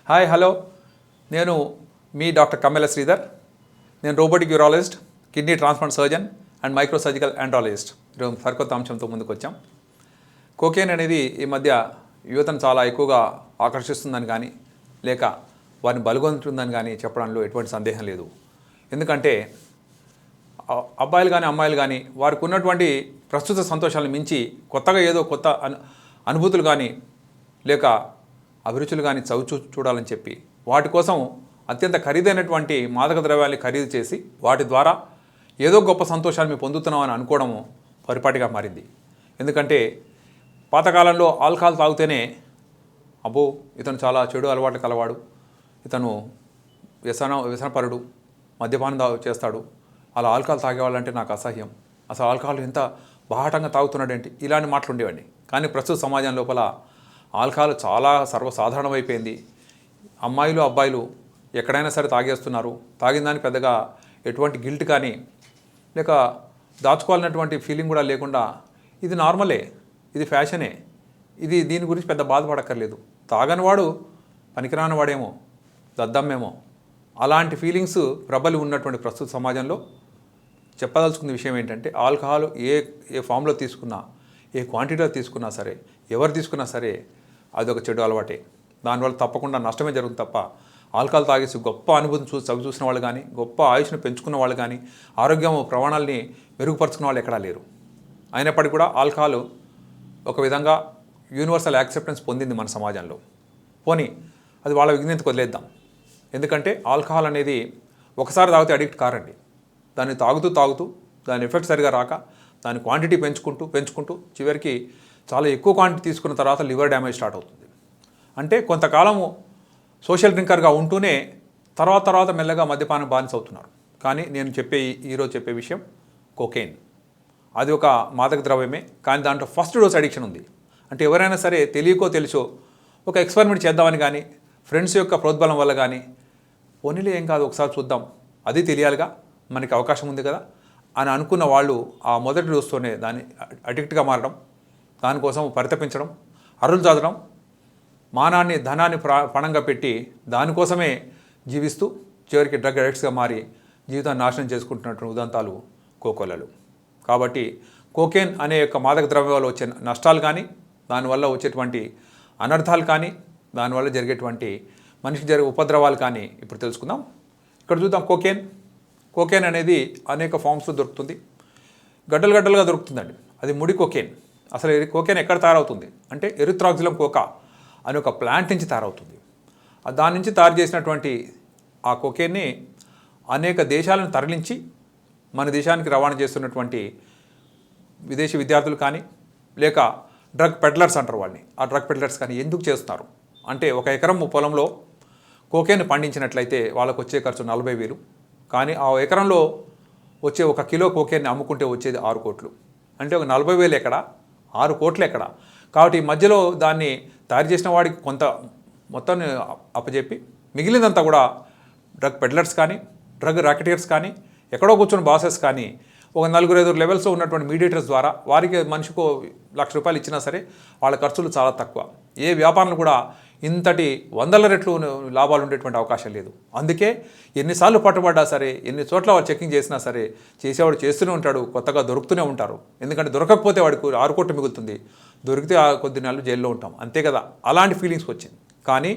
Hi hello నేను మీ doctor Kammela Sridhar. నేను robotic urologist, kidney transplant surgeon and micro surgical andrologist. ఈరోజు సరికొత్త అంశంతో ముందుకు వచ్చాం. కోకేన్ అనేది ఈ మధ్య యువతను చాలా ఎక్కువగా ఆకర్షిస్తుందని కానీ లేక వారిని బలగొంటుందని కానీ చెప్పడంలో ఎటువంటి సందేహం లేదు. ఎందుకంటే అబ్బాయిలు కానీ అమ్మాయిలు కానీ వారికి ఉన్నటువంటి ప్రస్తుత సంతోషాలను మించి కొత్తగా ఏదో కొత్త అనుభూతులు కానీ లేక అభిరుచులు కానీ చూడాలని చెప్పి వాటి కోసం అత్యంత ఖరీదైనటువంటి మాదక ద్రవ్యాన్ని ఖరీదు చేసి వాటి ద్వారా ఏదో గొప్ప సంతోషాన్ని మేము పొందుతున్నామని అనుకోవడము పరిపాటిగా మారింది. ఎందుకంటే పాతకాలంలో ఆల్కహాల్ తాగితేనే అబ్బో ఇతను చాలా చెడు అలవాట్లు కలవాడు, ఇతను వ్యసనపరుడు, మద్యపానం చేస్తాడు, అలా ఆల్కహాల్ తాగేవాళ్ళంటే నాకు అసహ్యం, అసలు ఆల్కహాల్ ఎంత బాహటంగా తాగుతున్నాడేంటి, ఇలాంటి మాటలు ఉండేవాడిని. కానీ ప్రస్తుత సమాజం లోపల ఆల్కహాల్ చాలా సర్వసాధారణమైపోయింది. అమ్మాయిలు అబ్బాయిలు ఎక్కడైనా సరే తాగేస్తున్నారు. తాగిన దానికి పెద్దగా ఎటువంటి గిల్ట్ కానీ లేక దాచుకోవాలన్నటువంటి ఫీలింగ్ కూడా లేకుండా ఇది నార్మలే, ఇది ఫ్యాషనే, దీని గురించి పెద్ద బాధపడక్కర్లేదు, తాగనివాడు పనికిరాని వాడేమో, దద్దమ్మేమో, అలాంటి ఫీలింగ్స్ ప్రబలి ఉన్నటువంటి ప్రస్తుత సమాజంలో చెప్పదలుచుకున్న విషయం ఏంటంటే ఆల్కహాల్ ఏ ఫామ్లో తీసుకున్నా, ఏ క్వాంటిటీలో తీసుకున్నా సరే, ఎవరు తీసుకున్నా సరే అదొక చెడు అలవాటే. దానివల్ల తప్పకుండా నష్టమే జరుగుతుంది తప్ప ఆల్కహాల్ తాగేసి గొప్ప అనుభూతిని చూసిన వాళ్ళు కానీ, గొప్ప ఆయుష్ను పెంచుకున్న వాళ్ళు కానీ, ఆరోగ్యం ప్రమాణాలని మెరుగుపరుచుకున్న వాళ్ళు ఎక్కడా లేరు. అయినప్పటికీ కూడా ఆల్కహాల్ ఒక విధంగా యూనివర్సల్ యాక్సెప్టెన్స్ పొందింది మన సమాజంలో. పోనీ అది వాళ్ళ విజ్ఞతకు వదిలేద్దాం. ఎందుకంటే ఆల్కహాల్ అనేది ఒకసారి తాగితే అడిక్ట్ కారండి. దాన్ని తాగుతూ దాని ఎఫెక్ట్ సరిగా రాక దాని క్వాంటిటీ పెంచుకుంటూ చివరికి చాలా ఎక్కువ క్వాంటిటీ తీసుకున్న తర్వాత లివర్ డ్యామేజ్ స్టార్ట్ అవుతుంది. అంటే కొంతకాలము సోషల్ డ్రింకర్గా ఉంటూనే తర్వాత మెల్లగా మద్యపానం బానిస అవుతున్నారు. కానీ నేను ఈరోజు చెప్పే విషయం కోకేన్. అది ఒక మాదక ద్రవ్యమే, కానీ దాంట్లో ఫస్ట్ డోస్ అడిక్షన్ ఉంది. అంటే ఎవరైనా సరే తెలియకో తెలుసో ఒక ఎక్స్పెరిమెంట్ చేద్దామని కానీ, ఫ్రెండ్స్ యొక్క ప్రోద్బలం వల్ల కానీ, పోనీలే ఏం కాదు ఒకసారి చూద్దాం, అది తెలియాలిగా, మనకి అవకాశం ఉంది కదా అని అనుకున్న వాళ్ళు ఆ మొదటి డోస్తోనే దాన్ని అడిక్ట్గా మారడం, దానికోసం పరితపించడం, అరులు చాదడం, మానాన్ని ధనాన్ని పణంగా పెట్టి దానికోసమే జీవిస్తూ చివరికి డ్రగ్ అడిక్ట్స్గా మారి జీవితాన్ని నాశనం చేసుకుంటున్నటువంటి ఉదంతాలు కోకొల్లలు. కాబట్టి కోకేన్ అనే యొక్క మాదక ద్రవ్యం వల్ల వచ్చే నష్టాలు కానీ, దానివల్ల వచ్చేటువంటి అనర్థాలు కానీ, దానివల్ల జరిగేటువంటి మనిషికి జరిగే ఉపద్రవాలు కానీ ఇప్పుడు తెలుసుకుందాం. ఇక్కడ చూద్దాం. కోకేన్ అనేది అనేక ఫామ్స్లో దొరుకుతుంది. గడ్డలుగా దొరుకుతుందండి. అది ముడి కోకేన్. అసలు కోకేన్ ఎక్కడ తయారవుతుంది అంటే ఎరిథ్రాక్సిలం కోకా అనే ఒక ప్లాంట్ నుంచి తయారవుతుంది. దాని నుంచి తయారు చేసినటువంటి ఆ కోకేన్ని అనేక దేశాలను తరలించి మన దేశానికి రవాణా చేస్తున్నటువంటి విదేశీ విద్యార్థులు కానీ లేక డ్రగ్ పెడ్లర్స్ అంటారు వాళ్ళని, ఆ డ్రగ్ పెడ్లర్స్ కానీ ఎందుకు చేస్తున్నారు అంటే 1 ఎకరం పొలంలో కోకేన్ పండించినట్లయితే వాళ్ళకు వచ్చే ఖర్చు 40,000. కానీ ఆ ఎకరంలో వచ్చే 1 కిలో కోకేన్ని అమ్ముకుంటే వచ్చేది 6 కోట్లు. అంటే ఒక 40,000 ఎక్కడ, 6 కోట్లు ఎక్కడ. కాబట్టి ఈ మధ్యలో దాన్ని తయారు చేసిన వాడికి కొంత మొత్తాన్ని అప్పచెప్పి మిగిలినంతా కూడా డ్రగ్ పెడ్లర్స్ కానీ, డ్రగ్ ర్యాకెటర్స్ కానీ, ఎక్కడో కూర్చున్న బాసెస్ కానీ, ఒక 4-5 లెవెల్స్లో ఉన్నటువంటి మీడియేటర్స్ ద్వారా వారికి మనిషికో ₹1,00,000 ఇచ్చినా సరే వాళ్ళ ఖర్చులు చాలా తక్కువ. ఏ వ్యాపారంలో కూడా ఇంతటి 100 రెట్లు లాభాలు ఉండేటువంటి అవకాశం లేదు. అందుకే ఎన్నిసార్లు పట్టుబడ్డా సరే, ఎన్ని చోట్ల వాళ్ళు చెకింగ్ చేసినా సరే చేసేవాడు చేస్తూనే ఉంటాడు, కొత్తగా దొరుకుతూనే ఉంటారు. ఎందుకంటే దొరకకపోతే వాడికి 6 కోట్లు మిగులుతుంది, దొరికితే కొద్ది నెలలు జైల్లో ఉంటాం, అంతే కదా. అలాంటి ఫీలింగ్స్ వచ్చింది. కానీ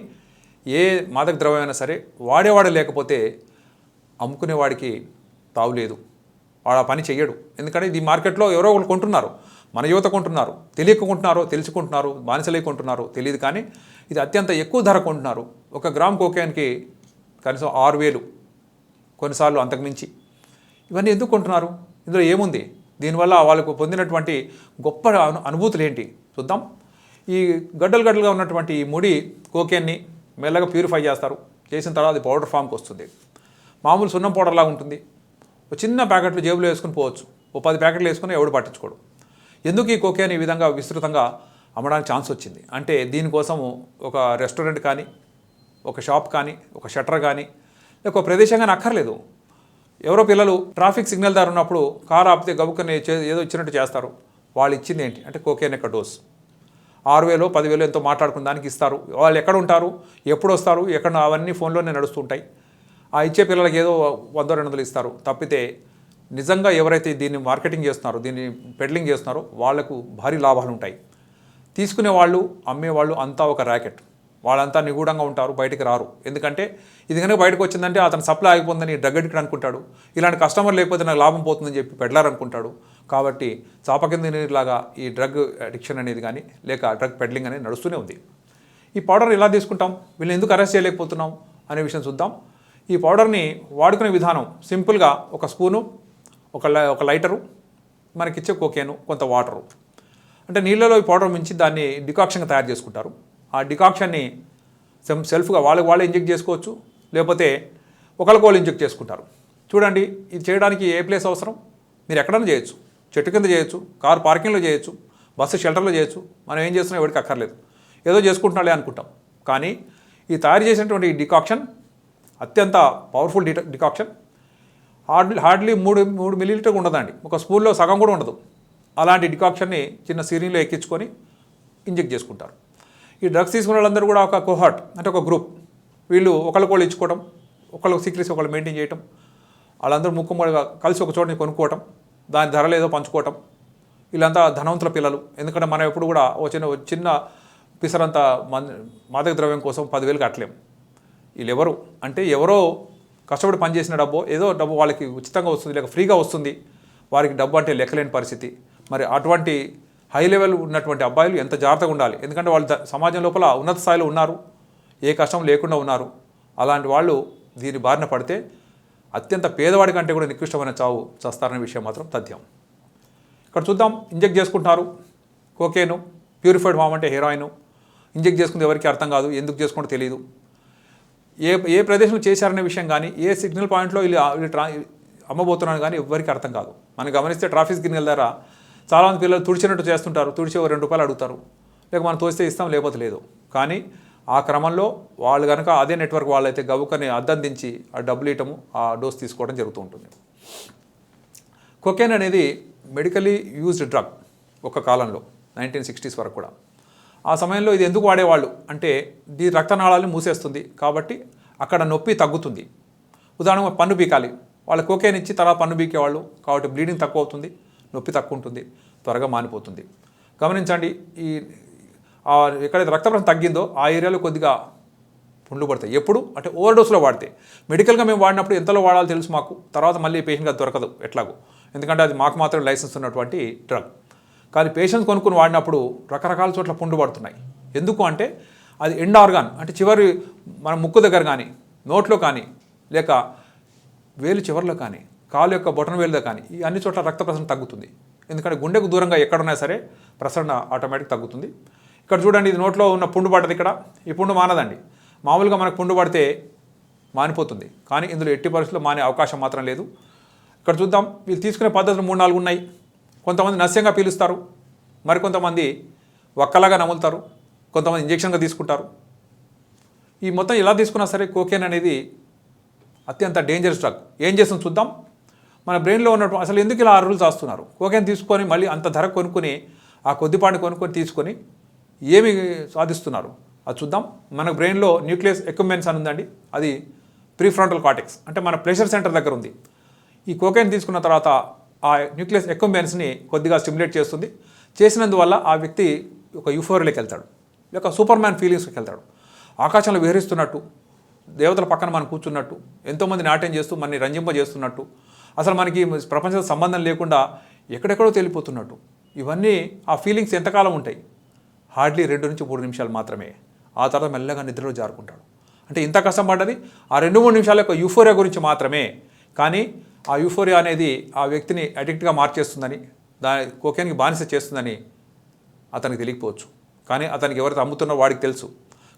ఏ మాదక ద్రవ్యమైనా సరే వాడేవాడు లేకపోతే అమ్ముకునేవాడికి తావులేదు, వాడు ఆ పని చెయ్యడు. ఎందుకంటే ఇది మార్కెట్లో ఎవరో ఒకరు కొంటున్నారు, మన యువత కొంటున్నారు, తెలియకుంటున్నారో తెలుసుకుంటున్నారు, బానిసలే కొంటున్నారో తెలియదు. కానీ ఇది అత్యంత ఎక్కువ ధర కొంటున్నారు. 1 గ్రామ్ కోకేన్కి కనీసం 6,000, కొన్నిసార్లు అంతకుమించి. ఇవన్నీ ఎందుకు కొంటున్నారు? ఇందులో ఏముంది? దీనివల్ల వాళ్ళకు పొందినటువంటి గొప్ప అనుభూతులు ఏంటి చూద్దాం. ఈ గడ్డలుగా ఉన్నటువంటి ఈ ముడి కోకేన్ని మెల్లగా ప్యూరిఫై చేస్తారు. చేసిన తర్వాత అది పౌడర్ ఫామ్కి వస్తుంది. మామూలు సున్నం పౌడర్లా ఉంటుంది. ఒక చిన్న ప్యాకెట్లు జేబులో వేసుకుని పోవచ్చు, 10 ప్యాకెట్లు వేసుకుని ఎవడు పట్టించుకోడు. ఎందుకు ఈ కోకేన్ ఈ విధంగా విస్తృతంగా అమ్మడానికి ఛాన్స్ వచ్చింది అంటే దీనికోసం ఒక రెస్టారెంట్ కానీ, ఒక షాప్ కానీ, ఒక షట్టర్ కానీ, లేక ఒక ప్రదేశం కానీ అక్కర్లేదు. ఎవరో పిల్లలు ట్రాఫిక్ సిగ్నల్ దారి ఉన్నప్పుడు కారు ఆపితే గబుక్కని ఏదో ఇచ్చినట్టు చేస్తారు. వాళ్ళు ఇచ్చింది ఏంటి అంటే కోకేన్ యొక్క డోస్. 6,000 10,000 ఎంతో మాట్లాడుకున్న దానికి ఇస్తారు. వాళ్ళు ఎక్కడ ఉంటారు, ఎప్పుడు వస్తారు, ఎక్కడ, అవన్నీ ఫోన్లోనే నడుస్తుంటాయి. ఆ ఇచ్చే పిల్లలకి ఏదో 100-200 ఇస్తారు తప్పితే నిజంగా ఎవరైతే దీన్ని మార్కెటింగ్ చేస్తున్నారో, దీన్ని పెడ్లింగ్ చేస్తున్నారో వాళ్ళకు భారీ లాభాలు ఉంటాయి. తీసుకునే వాళ్ళు, అమ్మేవాళ్ళు అంతా ఒక ర్యాకెట్. వాళ్ళంతా నిగూఢంగా ఉంటారు, బయటికి రారు. ఎందుకంటే ఇది కనుక బయటకు వచ్చిందంటే అతను సప్లై ఆగిపోతుందని డ్రగ్ అడిక్ట్ అనుకుంటాడు. ఇలాంటి కస్టమర్ లేకపోతే నాకు లాభం పోతుందని చెప్పి పెడ్లర్ అనుకుంటాడు. కాబట్టి చాప కింద నీరులాగా ఈ డ్రగ్ అడిక్షన్ అనేది కానీ లేక డ్రగ్ పెడ్లింగ్ అనేది నడుస్తూనే ఉంది. ఈ పౌడర్ ఎలా తీసుకుంటాం, వీళ్ళని ఎందుకు అరెస్ట్ చేయలేకపోతున్నాం అనే విషయం చూద్దాం. ఈ పౌడర్ని వాడుకునే విధానం సింపుల్గా ఒక స్పూను, ఒక లైటరు, మనకిచ్చే కోకేను, కొంత వాటరు. అంటే నీళ్ళలో ఈ పౌడర్ మించి దాన్ని డికాక్షన్గా తయారు చేసుకుంటారు. ఆ డికాక్షన్ని సెల్ఫ్గా వాళ్ళే ఇంజెక్ట్ చేసుకోవచ్చు, లేకపోతే ఒకరికొకరు ఇంజెక్ట్ చేసుకుంటారు. చూడండి, ఇది చేయడానికి ఏ ప్లేస్ అవసరం, మీరు ఎక్కడైనా చేయొచ్చు. చెట్టు కింద చేయొచ్చు, కారు పార్కింగ్లో చేయొచ్చు, బస్సు షెల్టర్లో చేయొచ్చు. మనం ఏం చేస్తున్నాం ఎవరికి అక్కర్లేదు, ఏదో చేసుకుంటున్నాడే అనుకుంటాం. కానీ ఈ తయారు చేసినటువంటి ఈ డికాక్షన్ అత్యంత పవర్ఫుల్ డికాక్షన్. హార్డ్లీ 3 మిల్లీలీటర్ ఉండదండి, ఒక స్పూన్లో సగం కూడా ఉండదు. అలాంటి డికాక్షన్ని చిన్న సిరింగ్లో ఎక్కించుకొని ఇంజెక్ట్ చేసుకుంటారు. ఈ డ్రగ్స్ తీసుకునే వాళ్ళందరూ కూడా ఒక కోహార్ట్, అంటే ఒక గ్రూప్. వీళ్ళు ఒకళ్ళకొకళ్ళు ఇచ్చుకోవడం, ఒకళ్ళు సీక్రెట్స్ ఒకళ్ళు మెయింటైన్ చేయటం, వాళ్ళందరూ ముక్కుమ్మడిగా కలిసి ఒక చోటని కొనుక్కోవటం, దాని ధరలు ఏదో పంచుకోవటం. వీళ్ళంతా ధనవంతుల పిల్లలు. ఎందుకంటే మనం ఎప్పుడు కూడా చిన్న పిసరంత మాదక ద్రవ్యం కోసం 10,000 కట్టలేం. వీళ్ళెవరు అంటే ఎవరో కష్టపడి పనిచేసిన ఏదో డబ్బు వాళ్ళకి ఉచితంగా వస్తుంది, లేక ఫ్రీగా వస్తుంది. వారికి డబ్బు అంటే లెక్కలేని పరిస్థితి. మరి అటువంటి హై లెవెల్ ఉన్నటువంటి అబ్బాయిలు ఎంత జాగ్రత్తగా ఉండాలి. ఎందుకంటే వాళ్ళు సమాజం లోపల ఉన్నత స్థాయిలో ఉన్నారు, ఏ కష్టం లేకుండా ఉన్నారు. అలాంటి వాళ్ళు దీని బారిన పడితే అత్యంత పేదవాడి కంటే కూడా నికృష్టమైన చావు చస్తారనే విషయం మాత్రం తథ్యం. ఇక్కడ చూద్దాం, ఇంజెక్ట్ చేసుకుంటున్నారు కోకేను, ప్యూరిఫైడ్ ఫామ్ అంటే హెరాయిన్. ఇంజెక్ట్ చేసుకుంటే ఎవరికి అర్థం కాదు, ఎందుకు చేసుకుంటూ తెలియదు. ఏ ప్రదేశంలో చేశారనే విషయం కానీ, ఏ సిగ్నల్ పాయింట్లో వీళ్ళు అమ్మబోతున్నాను కానీ ఎవరికి అర్థం కాదు. మనం గమనిస్తే ట్రాఫిక్ సిగ్నల్ ద్వారా చాలామంది పిల్లలు తుడిచినట్టు చేస్తుంటారు, తుడిచి ₹2 అడుగుతారు, లేక మనం తోస్తే ఇస్తాం, లేకపోతే లేదు. కానీ ఆ క్రమంలో వాళ్ళు కనుక అదే నెట్వర్క్ వాళ్ళైతే గవ్వుకని అద్దం దించి ఆ డబ్బులు ఇవ్వటము, ఆ డోస్ తీసుకోవడం జరుగుతూ ఉంటుంది. కొకేన్ అనేది మెడికలీ యూజ్డ్ డ్రగ్ ఒక కాలంలో 1960s వరకు కూడా. ఆ సమయంలో ఇది ఎందుకు వాడేవాళ్ళు అంటే దీని రక్తనాళాలను మూసేస్తుంది కాబట్టి అక్కడ నొప్పి తగ్గుతుంది. ఉదాహరణగా పన్ను పీకాలి, వాళ్ళ కోకేన్ ఇచ్చి తర్వాత పన్ను పీకేవాళ్ళు, కాబట్టి బ్లీడింగ్ తక్కువ అవుతుంది, నొప్పి తక్కువ ఉంటుంది, త్వరగా మానిపోతుంది. గమనించండి, ఎక్కడైతే రక్త ప్రసరణ తగ్గిందో ఆ ఏరియాలో కొద్దిగా పుండ్లు పడతాయి. ఎప్పుడు అంటే ఓవర్ డోస్లో వాడితే. మెడికల్గా మేము వాడినప్పుడు ఎంతలో వాడాలో తెలుసు మాకు, తర్వాత మళ్ళీ పేషెంట్గా దొరకదు ఎట్లాగో, ఎందుకంటే అది మాకు మాత్రం లైసెన్స్ ఉన్నటువంటి డ్రగ్. కానీ పేషెంట్స్ కొనుక్కొని వాడినప్పుడు రకరకాల చోట్ల పుండ్లు పడుతున్నాయి. ఎందుకు అంటే అది ఎండ్ ఆర్గాన్, అంటే చివరి మన ముక్కు దగ్గర కానీ, నోట్లో కానీ, లేక వేలు చివరిలో కానీ, కాలు యొక్క బొటన వేలుదో కానీ, ఈ అన్ని చోట్ల రక్త ప్రసరణ తగ్గుతుంది. ఎందుకంటే గుండెకు దూరంగా ఎక్కడున్నా సరే ప్రసరణ ఆటోమేటిక్ తగ్గుతుంది. ఇక్కడ చూడండి, ఇది నోట్లో ఉన్న పుండు పడ్డది. ఇక్కడ ఈ పుండు మానదండి. మామూలుగా మనకు పుండు పడితే మానిపోతుంది, కానీ ఇందులో ఎట్టి పరిస్థితుల్లో మానే అవకాశం మాత్రం లేదు. ఇక్కడ చూద్దాం, వీళ్ళు తీసుకునే పద్ధతులు 3-4 ఉన్నాయి. కొంతమంది నస్యంగా పీలుస్తారు, మరికొంతమంది ఒక్కలాగా నములుతారు, కొంతమంది ఇంజెక్షన్గా తీసుకుంటారు. ఈ మొత్తం ఎలా తీసుకున్నా సరే కోకేన్ అనేది అత్యంత డేంజరస్ డ్రగ్. ఏం చేస్తుంది చూద్దాం. మన బ్రెయిన్లో ఉన్నట్టు అసలు ఎందుకు ఇలా 6 రోజులు చేస్తున్నారు, కోకేన్ తీసుకొని మళ్ళీ అంత ధర కొనుక్కొని ఆ కొద్దిపాటి కొనుక్కొని తీసుకొని ఏమి సాధిస్తున్నారు అది చూద్దాం. మన బ్రెయిన్లో న్యూక్లియస్ ఎక్విప్మెంట్స్ అని ఉందండి, అది ప్రీఫ్రంటల్ కార్టెక్స్ అంటే మన ప్రెషర్ సెంటర్ దగ్గర ఉంది. ఈ కోకేన్ తీసుకున్న తర్వాత ఆ న్యూక్లియస్ ఎక్విప్మెంట్స్ని కొద్దిగా స్టిమ్యులేట్ చేస్తుంది. చేసినందువల్ల ఆ వ్యక్తి ఒక యూఫోరియాలోకి వెళ్తాడు, లేక సూపర్ మ్యాన్ ఫీలింగ్స్కి వెళ్తాడు. ఆకాశంలో విహరిస్తున్నట్టు, దేవతల పక్కన మనం కూర్చున్నట్టు, ఎంతోమంది నాట్యం చేస్తూ మనని రంజింపజేస్తున్నట్టు, అసలు మనకి ప్రపంచంతో సంబంధం లేకుండా ఎక్కడెక్కడో తేలిపోతున్నట్టు. ఇవన్నీ ఆ ఫీలింగ్స్ ఎంతకాలం ఉంటాయి? హార్డ్లీ 2 నుంచి 3 నిమిషాలు మాత్రమే. ఆ తర్వాత మెల్లగా నిద్రలో జారుకుంటాడు. అంటే ఇంత కష్టపడ్డది ఆ 2-3 నిమిషాల యొక్క యూఫోరియా గురించి మాత్రమే. కానీ ఆ యూఫోరియా అనేది ఆ వ్యక్తిని అడిక్ట్గా మార్చేస్తుందని, కోకేన్కి బానిస చేస్తుందని అతనికి తెలియకపోవచ్చు. కానీ అతనికి ఎవరైతే అమ్ముతున్నారో వాడికి తెలుసు.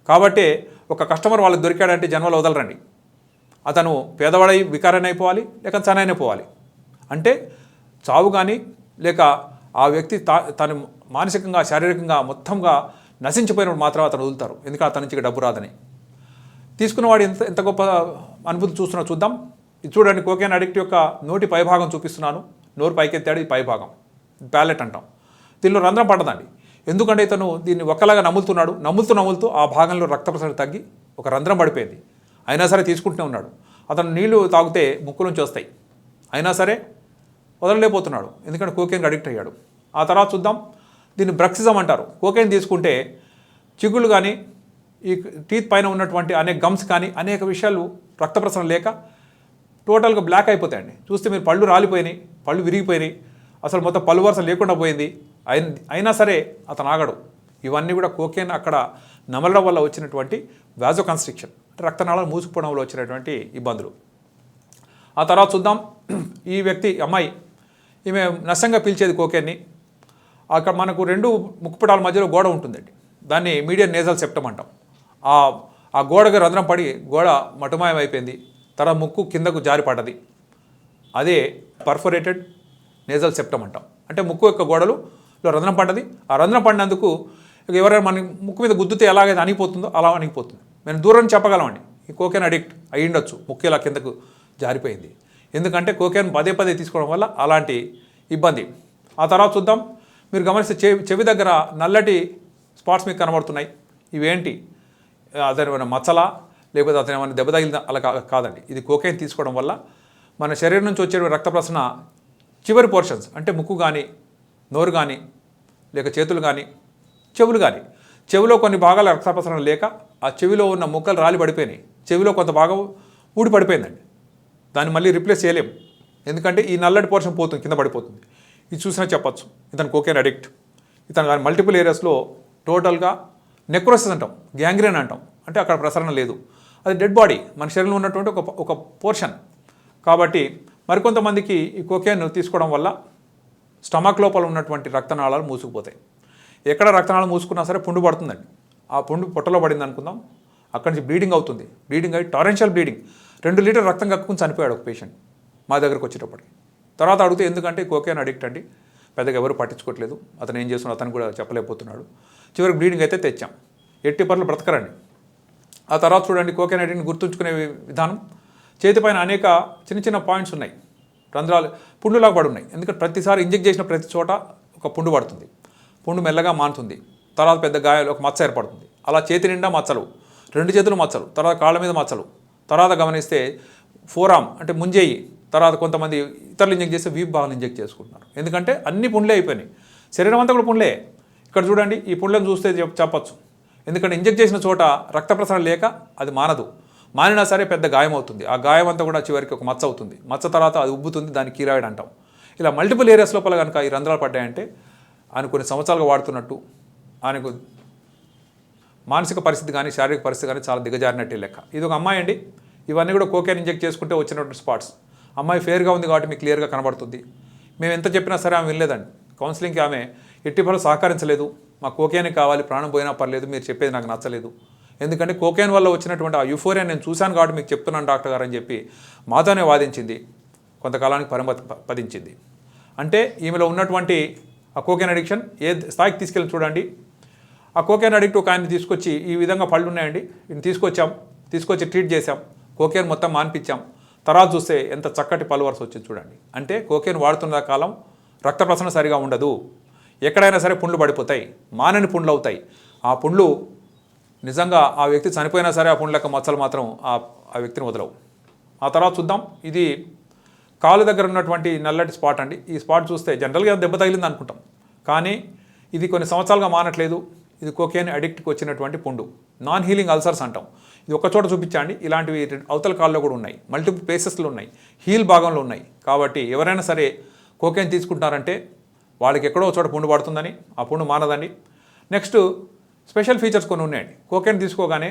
కాబట్టి ఒక కస్టమర్ వాళ్ళకి దొరికాడంటే జన్మలో వదలరండి. అతను పేదవాడై వికారాన్ని అయిపోవాలి, లేక చనైనా పోవాలి. అంటే చావు కానీ లేక ఆ వ్యక్తి తను మానసికంగా శారీరకంగా మొత్తంగా నశించిపోయినప్పుడు మాత్రం అతను వదులుతారు, ఎందుకంటే అతని నుంచి డబ్బు రాదని. తీసుకున్నవాడు ఎంత గొప్ప అనుభూతి చూస్తున్నా చూద్దాం. ఇది చూడండి, కోకేన్ అడిక్ట్ యొక్క నోటి పైభాగం చూపిస్తున్నాను. నోరు పైకెత్తాడు, ఇది పైభాగం, ప్యాలెట్ అంటాం. దీనిలో రంధ్రం పడదండి. ఎందుకంటే ఇతను దీన్ని ఒక్కలాగా నములుతూ ఆ భాగంలో రక్త ప్రసరణ తగ్గి ఒక రంధ్రం పడిపోయింది. అయినా సరే తీసుకుంటూనే ఉన్నాడు. అతను నీళ్లు తాగితే ముక్కు నుంచి వస్తాయి, అయినా సరే వదలలేకపోతున్నాడు, ఎందుకంటే కోకేన్కి అడిక్ట్ అయ్యాడు. ఆ తర్వాత చూద్దాం, దీన్ని బ్రక్సిజం అంటారు. కోకేన్ తీసుకుంటే చిగుళ్ళు కానీ ఈ టీత్ పైన ఉన్నటువంటి అనేక గమ్స్ కానీ అనేక విషయాలు రక్త ప్రసరణ లేక టోటల్గా బ్లాక్ అయిపోతాయండి. చూస్తే మీరు పళ్ళు రాలిపోయినాయి, పళ్ళు విరిగిపోయినాయి, అసలు మొత్తం పళ్ళు వరుస లేకుండా పోయింది. అయినా సరే అతను ఆగడు. ఇవన్నీ కూడా కోకేన్ అక్కడ నమలడం వల్ల వచ్చినటువంటి వాజో కన్స్ట్రిక్షన్, అంటే రక్తనాళాలు మూసుకుపోవడం వల్ల వచ్చినటువంటి ఇబ్బందులు. ఆ తర్వాత చూద్దాం, ఈ వ్యక్తి అమ్మాయి ఈమె నష్టంగా పీల్చేది కోకేన్ని. అక్కడ మనకు 2 ముక్కుపుటాల మధ్యలో గోడ ఉంటుందండి, దాన్ని మీడియన్ నేజల్ సెప్టమ్ అంటాం. ఆ గోడకి రంధ్రం పడి గోడ మటుమాయం అయిపోయింది. తర్వాత ముక్కు కిందకు జారి పడ్డది, అదే పర్ఫొరేటెడ్ నేజల్ సెప్టమ్ అంటాం. అంటే ముక్కు యొక్క గోడలో రంధ్రం పడ్డది. ఆ రంధ్రం పడినందుకు ఎవరైనా మన ముక్కు మీద గుద్దుతే ఎలాగైతే అణిగిపోతుందో అలా అణిగిపోతుంది. మేము దూరం చెప్పగలమండి, ఈ కోకేన్ అడిక్ట్ అయ్యి ఉండొచ్చు, ముక్కు ఇలా కిందకు జారిపోయింది. ఎందుకంటే కోకేన్ పదే తీసుకోవడం వల్ల అలాంటి ఇబ్బంది. ఆ తర్వాత చూద్దాం, మీరు గమనిస్తే చెవి దగ్గర నల్లటి స్పాట్స్ మీకు కనబడుతున్నాయి. ఇవేంటి, అతను ఏమైనా మచ్చలా లేకపోతే అతను ఏమైనా దెబ్బ తగిలిందా? అలా కాదండి. ఇది కోకేన్ తీసుకోవడం వల్ల మన శరీరం నుంచి వచ్చే రక్త ప్రసరణ చివరి పోర్షన్స్, అంటే ముక్కు కానీ, నోరు కానీ, లేక చేతులు కానీ, చెవులు కానీ, చెవిలో కొన్ని భాగాల రక్త ప్రసరణ లేక ఆ చెవిలో ఉన్న ముక్కలు రాలి పడిపోయినాయి. చెవిలో కొంత భాగం ఊడి పడిపోయిందండి. దాన్ని మళ్ళీ రిప్లేస్ చేయలేము, ఎందుకంటే ఈ నల్లటి పోర్షన్ పోతుంది, కింద పడిపోతుంది. ఇది చూసినా చెప్పచ్చు ఇతను కోకేన్ అడిక్ట్. ఇతను మల్టిపుల్ ఏరియాస్లో టోటల్గా నెక్రోసిస్ అంటాం, గ్యాంగ్రీన్ అంటాం, అంటే అక్కడ ప్రసరణ లేదు. అది డెడ్ బాడీ, మన శరీరంలో ఉన్నటువంటి ఒక పోర్షన్. కాబట్టి మరికొంతమందికి ఈ కోకేన్ తీసుకోవడం వల్ల స్టమక్ లోపల ఉన్నటువంటి రక్తనాళాలు మూసుకుపోతాయి. ఎక్కడ రక్తనాళం మూసుకున్నా సరే పుండు పడుతుందండి. ఆ పుండు పొట్టలో పడింది అనుకుందాం, అక్కడి నుంచి బ్లీడింగ్ అవుతుంది. బ్లీడింగ్ అయ్యి టారెన్షియల్ బ్లీడింగ్, 2 లీటర్ రక్తం కక్కుని చనిపోయాడు ఒక పేషెంట్ మా దగ్గరకు వచ్చేటప్పటికి. తర్వాత అడిగితే ఎందుకంటే కోకేన్ అడిక్ట్ అండి, పెద్దగా ఎవరు పట్టించుకోవట్లేదు, అతను ఏం చేస్తున్నాడు అతను కూడా చెప్పలేకపోతున్నాడు. చివరికి బ్లీడింగ్ అయితే తెచ్చాం. 80% బ్రతకరండి. ఆ తర్వాత చూడండి, కోకేన్ అడిక్ట్ని గుర్తుంచుకునే విధానం, చేతిపైన అనేక చిన్న పాయింట్స్ ఉన్నాయి, రంధ్రాలు పుండులాగా పడి ఉన్నాయి. ఎందుకంటే ప్రతిసారి ఇంజెక్ట్ చేసిన ప్రతి చోట ఒక పుండు పడుతుంది. పుండు మెల్లగా మానుతుంది, తర్వాత పెద్ద గాయాలు, ఒక మచ్చ ఏర్పడుతుంది. అలా చేతి నిండా మచ్చలు, 2 చేతులు మచ్చలు, తర్వాత కాళ్ళ మీద మచ్చలు. తర్వాత గమనిస్తే ఫోరామ్ అంటే ముంజేయి, తర్వాత కొంతమంది ఇతరులు ఇంజెక్ట్ చేస్తే వీప్ భాగాలు ఇంజెక్ట్ చేసుకుంటున్నారు. ఎందుకంటే అన్ని పుండ్లే అయిపోయినాయి, శరీరం అంతా కూడా పుండ్లే. ఇక్కడ చూడండి, ఈ పుండ్లను చూస్తే చెప్పచ్చు, ఎందుకంటే ఇంజెక్ట్ చేసిన చోట రక్త ప్రసరణ లేక అది మానినా సరే పెద్ద గాయం అవుతుంది. ఆ గాయం అంతా కూడా చివరికి ఒక మచ్చ అవుతుంది. మచ్చ తర్వాత అది ఉబ్బుతుంది, దాన్ని కీరాయిడ్ అంటాం. ఇలా మల్టిపుల్ ఏరియాస్ లోపల కనుక ఈ రంధ్రాలు పడ్డాయంటే ఆయన కొన్ని సంవత్సరాలుగా వాడుతున్నట్టు, ఆయనకు మానసిక పరిస్థితి కానీ శారీరక పరిస్థితి కానీ చాలా దిగజారినట్టే లెక్క. ఇది ఒక అమ్మాయి అండి, ఇవన్నీ కూడా కోకేన్ ఇంజెక్ట్ చేసుకుంటే వచ్చినటువంటి స్పాట్స్. అమ్మాయి ఫేర్గా ఉంది కాబట్టి మీకు క్లియర్గా కనబడుతుంది. మేము ఎంత చెప్పినా సరే ఆమె వినలేదండి. కౌన్సిలింగ్కి ఆమె ఎట్టి పనులు సహకరించలేదు. మా కోకేనే కావాలి, ప్రాణం పోయినా పర్లేదు, మీరు చెప్పేది నాకు నచ్చలేదు, ఎందుకంటే కోకేన్ వల్ల వచ్చినటువంటి ఆ యూఫోరియా నేను చూశాను కాబట్టి మీకు చెప్తున్నాను డాక్టర్ గారు అని చెప్పి మాతోనే వాదించింది. కొంతకాలానికి పదించింది. అంటే ఈమెలో ఉన్నటువంటి ఆ కోకేన్ అడిక్షన్ ఏ స్థాయికి తీసుకెళ్ళి చూడండి. ఆ కోకేన్ అడిక్ట్ ఒక ఆయన తీసుకొచ్చి, ఈ విధంగా పళ్ళు ఉన్నాయండి, ఈయన తీసుకొచ్చి ట్రీట్ చేసాం, కోకేన్ మొత్తం మాన్పించాం. తర్వాత చూస్తే ఎంత చక్కటి పళ్ళు వరుస వచ్చింది చూడండి. అంటే కోకేన్ వాడుతున్న కాలం రక్త ప్రసరణ సరిగా ఉండదు, ఎక్కడైనా సరే పుండ్లు పడిపోతాయి, మానని పుండ్లు అవుతాయి. ఆ పుండ్లు నిజంగా ఆ వ్యక్తి చనిపోయినా సరే ఆ పుండ్ల యొక్క మచ్చలు మాత్రం ఆ వ్యక్తిని వదలవు. ఆ తర్వాత చూద్దాం, ఇది కాలు దగ్గర ఉన్నటువంటి నల్లటి స్పాట్ అండి. ఈ స్పాట్ చూస్తే జనరల్గా దెబ్బ తగిలింది అనుకుంటాం, కానీ ఇది కొన్ని సంవత్సరాలుగా మానట్లేదు. ఇది కోకేన్ అడిక్ట్కి వచ్చినటువంటి పుండు, నాన్ హీలింగ్ అల్సర్స్ అంటాం. ఇది ఒక చోట చూపించండి, ఇలాంటివి అవతల కాల్లో కూడా ఉన్నాయి, మల్టిపుల్ ప్లేసెస్లో ఉన్నాయి, హీల్ భాగంలో ఉన్నాయి. కాబట్టి ఎవరైనా సరే కోకేన్ తీసుకుంటారంటే వాళ్ళకి ఎక్కడో చోట పుండు పడుతుందని, ఆ పుండు మానదండి. నెక్స్ట్ స్పెషల్ ఫీచర్స్ కొన్ని ఉన్నాయండి. కోకేన్ తీసుకోగానే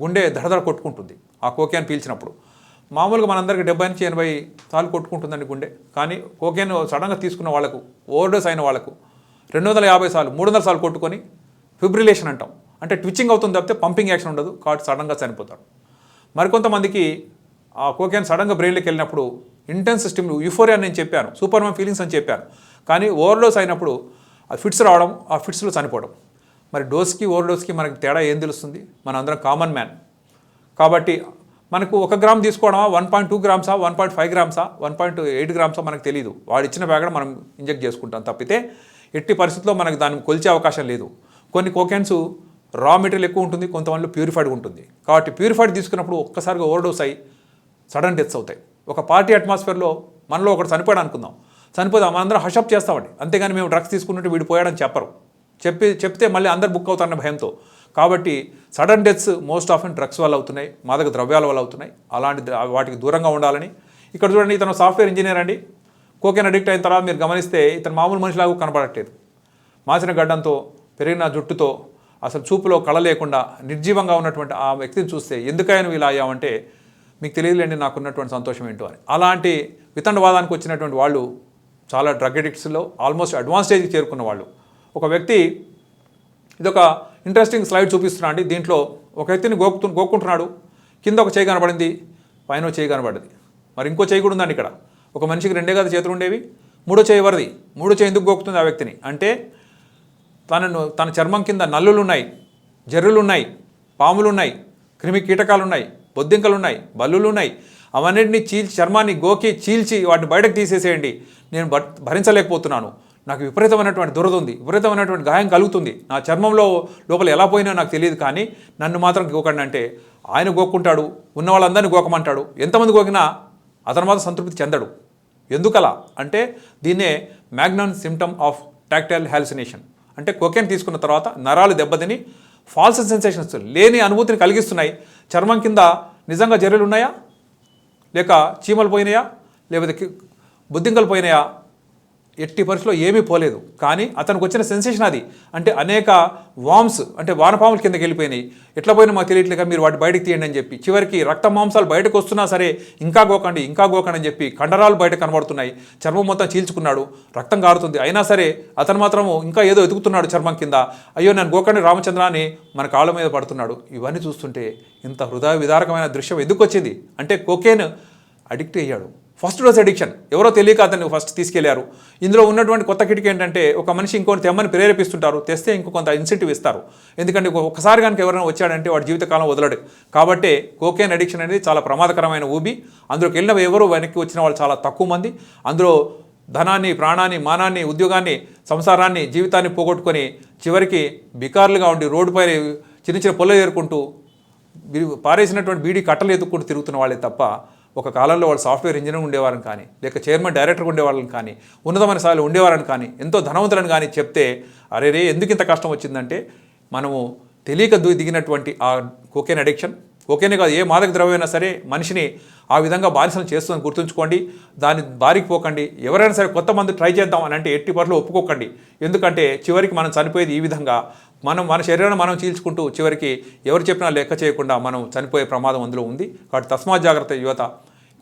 గుండె దడదడ కొట్టుకుంటుంది ఆ కోకేన్ పీల్చినప్పుడు. మామూలుగా మనందరికీ 70 నుంచి 80 సార్లు కొట్టుకుంటుందండి గుండె. కానీ కోకేన్ సడన్గా తీసుకున్న వాళ్ళకు, ఓవర్డోస్ అయిన వాళ్ళకు 250 సార్లు 300 సార్లు కొట్టుకొని ఫిబ్రిలేషన్ అంటాం. అంటే ట్విచ్చింగ్ అవుతుంది తప్పితే పంపింగ్ యాక్షన్ ఉండదు, కాబట్టి సడన్గా చనిపోతాడు. మరికొంతమందికి ఆ కోకేన్ సడన్గా బ్రెయిన్లోకి వెళ్ళినప్పుడు ఇంటెన్స్ సిస్టమ్ యూఫోరియా నేను చెప్పాను, సూపర్మన్ ఫీలింగ్స్ అని చెప్పాను, కానీ ఓవర్డోస్ అయినప్పుడు ఆ ఫిట్స్ రావడం, ఆ ఫిట్స్లో చనిపోవడం. మరి డోస్కి ఓవర్డోస్కి మనకి తేడా ఏం తెలుస్తుంది? మన అందరం కామన్ మ్యాన్. కాబట్టి మనకు 1 గ్రామ్ తీసుకోవడమా, 1.2 గ్రామ్సా, 1.5 గ్రామ్సా, 1.8 గ్రామ్సా మనకు తెలియదు. వాడు ఇచ్చిన బ్యాగ్ మనం ఇంజెక్ట్ చేసుకుంటాం తప్పితే ఎట్టి పరిస్థితుల్లో మనకు దాన్ని కొలిచే అవకాశం లేదు. కొన్ని కోకెన్స్ రా మెటీరియల్ ఎక్కువ ఉంటుంది, కొంతమందిలో ప్యూరిఫైడ్ ఉంటుంది. కాబట్టి ప్యూరిఫైడ్ తీసుకున్నప్పుడు ఒక్కసారిగా ఓవర్డోస్ అయ్యి సడన్ డెత్స్ అవుతాయి. ఒక పార్టీ అట్మాస్ఫియర్లో మనలో ఒకటి చనిపోయాడు అనుకుందాం, చనిపోతే మనందరం హషప్ చేస్తామండి, అంతేగాని మేము డ్రగ్స్ తీసుకున్నట్టు వీడు పోయాడని చెప్పరు. చెప్తే మళ్ళీ అందరు బుక్ అవుతారన్న భయంతో. కాబట్టి sudden deaths most often drugs వల్ల అవుతున్నాయి, మాదక ద్రవ్యాల వల్ల అవుతున్నాయి. అలాంటి వాటికి దూరంగా ఉండాలని. ఇక్కడ చూడండి, ఇతను సాఫ్ట్వేర్ ఇంజనీర్ అండి. కోకెన్ అడిక్ట్ అయిన తర్వాత మీరు గమనిస్తే ఇతను మామూలు మనిషిలాగా కనబడట్లేదు. మాసిన గడ్డంతో, పెరిగిన జుట్టుతో, అసలు చూపులో కళ లేకుండా నిర్జీవంగా ఉన్నటువంటి ఆ వ్యక్తిని చూస్తే ఎందుకైనా ఇలా అయ్యామంటే మీకు తెలియదులేండి నాకున్నటువంటి సంతోషం ఏంటో అని. అలాంటి వితండవాదానికి వచ్చినటువంటి వాళ్ళు చాలా డ్రగ్ అడిక్ట్స్లో ఆల్మోస్ట్ అడ్వాన్స్ స్టేజ్కి చేరుకున్న వాళ్ళు. ఒక వ్యక్తి, ఇదొక ఇంట్రెస్టింగ్ స్లైడ్ చూపిస్తున్నా అండి. దీంట్లో ఒక వ్యక్తిని గోక్కుంటున్నాడు. కింద ఒక చేయి కనబడింది, పైన చేయి కనబడింది. మరి ఇంకో చేయి కూడా ఉందండి ఇక్కడ. ఒక మనిషికి 2 కదా చేతులు ఉండేవి, 3వ చేయి ఎవరిది? 3వ చేయి ఎందుకు గోకుతుంది ఆ వ్యక్తిని అంటే తన చర్మం కింద నల్లులు ఉన్నాయి, జర్రులు ఉన్నాయి, పాములు ఉన్నాయి, క్రిమి కీటకాలు ఉన్నాయి, బొద్దింకలు ఉన్నాయి, బల్లులు ఉన్నాయి. అవన్నింటినీ చర్మాన్ని గోకి చీల్చి వాటిని బయటకు తీసేసేయండి, నేను భరించలేకపోతున్నాను, నాకు విపరీతమైనటువంటి దురద ఉంది, విపరీతమైనటువంటి గాయం కలుగుతుంది, నా చర్మంలో లోపల ఎలా పోయినా నాకు తెలియదు, కానీ నన్ను మాత్రం గోకండి అంటే ఆయన గోక్కుంటాడు, ఉన్న వాళ్ళందరినీ గోకమంటాడు. ఎంతమంది గోకినా అతను మాత్రం సంతృప్తి చెందడు. ఎందుకలా అంటే దీన్నే మ్యాగ్నన్ సిమ్టమ్ ఆఫ్ టాక్టైల్ హాలుసినేషన్. అంటే కోకెన్ తీసుకున్న తర్వాత నరాలు దెబ్బతిని ఫాల్స్ సెన్సేషన్స్, లేని అనుభూతిని కలిగిస్తున్నాయి. చర్మం కింద నిజంగా జర్రెలు ఉన్నాయా, లేక చీమలు పోయినాయా, లేకపోతే బొద్దింకలు పోయినాయా, ఎట్టి పరిస్థితిలో ఏమీ పోలేదు. కానీ అతనికి వచ్చిన సెన్సేషన్ అది. అంటే అనేక వామ్స్, అంటే వానపాముల కిందకి వెళ్ళిపోయినాయి. ఎట్లా పోయినా మాకు తెలియట్లేక మీరు వాటి బయటకు తీయండి అని చెప్పి, చివరికి రక్త మాంసాలు బయటకు వస్తున్నా సరే ఇంకా గోకండి అని చెప్పి కండరాలు బయట కనబడుతున్నాయి. చర్మం మొత్తం చీల్చుకున్నాడు, రక్తం కారుతుంది. అయినా సరే అతను మాత్రము ఇంకా ఏదో ఎదుగుతున్నాడు చర్మం కింద. అయ్యో నేను గోకండి రామచంద్ర అని మన కాళ్ళ మీద పడుతున్నాడు. ఇవన్నీ చూస్తుంటే ఇంత హృదయ విదారకమైన దృశ్యం ఎందుకు వచ్చింది అంటే కోకేన్ అడిక్ట్ అయ్యాడు. First dose addiction. ఎవరో తెలియక అతన్ని ఫస్ట్ తీసుకెళ్లారు. ఇందులో ఉన్నటువంటి కొత్త కిటికీ ఏంటంటే ఒక మనిషి ఇంకొని తెమ్మని ప్రేరేపిస్తుంటారు, తెస్తే ఇంకో కొంత ఇన్సెంటివ్ ఇస్తారు. ఎందుకంటే ఒకసారి కనుక ఎవరైనా వచ్చాడంటే వాడి జీవితకాలం వదలడు. కాబట్టి కోకేన్ అడిక్షన్ అనేది చాలా ప్రమాదకరమైన ఊబి. అందులోకి వెళ్ళిన ఎవరు వెనక్కి వచ్చిన వాళ్ళు చాలా తక్కువ మంది. అందులో ధనాన్ని, ప్రాణాన్ని, మానాన్ని, ఉద్యోగాన్ని, సంసారాన్ని, జీవితాన్ని పోగొట్టుకొని చివరికి బికార్లుగా ఉండి రోడ్డుపై చిన్న చిన్న పొల్ల ఏరుకుంటూ పారేసినటువంటి బీడీ కట్టలు ఎత్తుకుంటూ తిరుగుతున్న వాళ్ళే తప్ప ఒక కాలంలో వాళ్ళు సాఫ్ట్వేర్ ఇంజనీర్ ఉండేవారని కానీ, లేక చైర్మన్ డైరెక్టర్ ఉండేవాళ్ళని కానీ, ఉన్నతమైన స్థాయిలో ఉండేవారని కానీ, ఎంతో ధనవంతులను కానీ చెప్తే అరే ఎందుకు ఇంత కష్టం వచ్చిందంటే మనము తెలియక దిగినటువంటి ఆ కోకేన్ అడిక్షన్. కోకేనే కాదు, ఏ మాదక ద్రవ్యమైనా సరే మనిషిని ఆ విధంగా బానిసలు చేస్తుందని గుర్తుంచుకోండి. దాన్ని బారికి పోకండి. ఎవరైనా సరే కొత్త మంది ట్రై చేద్దాం అని అంటే ఎట్టి పరిస్థితుల్లో ఒప్పుకోకండి. ఎందుకంటే చివరికి మనం చనిపోయేది ఈ విధంగా మన శరీరాన్ని మనం చీల్చుకుంటూ చివరికి ఎవరు చెప్పినా లెక్క చేయకుండా మనం చనిపోయే ప్రమాదం అందులో ఉంది. కాబట్టి తస్మాత్ జాగ్రత్త యువత.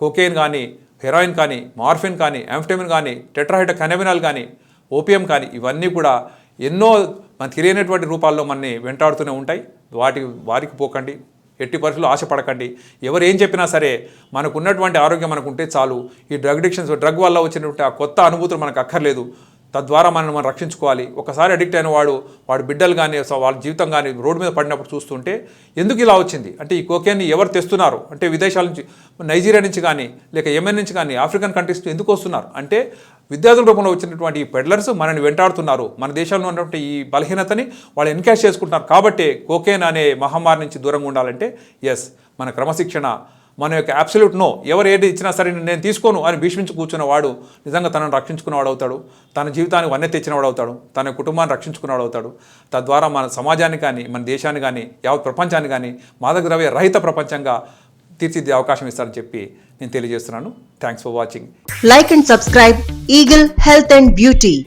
కోకేన్ కానీ, హెరాయిన్ కానీ, మార్ఫిన్ కానీ, యాంఫెటమిన్ కానీ, టెట్రాహైడ్రో కనాబినాల్ కానీ, ఓపియం కానీ, ఇవన్నీ కూడా ఎన్నో మనకు తెలియనటువంటి రూపాల్లో మనని వెంటాడుతూనే ఉంటాయి. వారికి పోకండి. ఎట్టి పరిస్థితుల్లో ఆశపడకండి. ఎవరు ఏం చెప్పినా సరే మనకు ఉన్నటువంటి ఆరోగ్యం మనకు ఉంటే చాలు. ఈ డ్రగ్ అడిక్షన్స్, డ్రగ్ వల్ల వచ్చినటువంటి ఆ కొత్త అనుభూతులు మనకు అక్కర్లేదు. తద్వారా మనం రక్షించుకోవాలి. ఒకసారి అడిక్ట్ అయిన వాడు బిడ్డలు కానీ వాళ్ళ జీవితం కానీ రోడ్డు మీద పడినప్పుడు చూస్తుంటే ఎందుకు ఇలా వచ్చింది అంటే ఈ కోకేన్ని ఎవరు తెస్తున్నారు అంటే విదేశాల నుంచి, నైజీరియా నుంచి కానీ, లేక యెమెన్ నుంచి కానీ, ఆఫ్రికన్ కంట్రీస్ ఎందుకు వస్తున్నారు అంటే విద్యార్థుల రూపంలో వచ్చినటువంటి ఈ పెడ్లర్స్ మనల్ని వెంటాడుతున్నారు. మన దేశంలో ఉన్నటువంటి ఈ బలహీనతని వాళ్ళు ఎన్కాష్ చేసుకుంటున్నారు. కాబట్టి కోకేన్ అనే మహమ్మారి నుంచి దూరంగా ఉండాలంటే మన క్రమశిక్షణ, మన యొక్క అబ్సల్యూట్ నో, ఎవరు ఏది ఇచ్చినా సరే నేను తీసుకోను అని భీష్మించి కూర్చున్న వాడు నిజంగా తనను రక్షించుకున్నవాడు అవుతాడు. తన జీవితానికి వన్నె తెచ్చినవాడు అవుతాడు. తన కుటుంబాన్ని రక్షించుకున్నవాడు అవుతాడు. తద్వారా మన సమాజాన్ని కానీ, మన దేశాన్ని కానీ, యావత్ ప్రపంచాన్ని కానీ మాదక ద్రవ్య రహిత ప్రపంచంగా తీర్చిదిద్దే అవకాశం ఇస్తారని చెప్పి నేను తెలియజేస్తున్నాను. Thanks for watching. Like and subscribe Eagle Health and Beauty.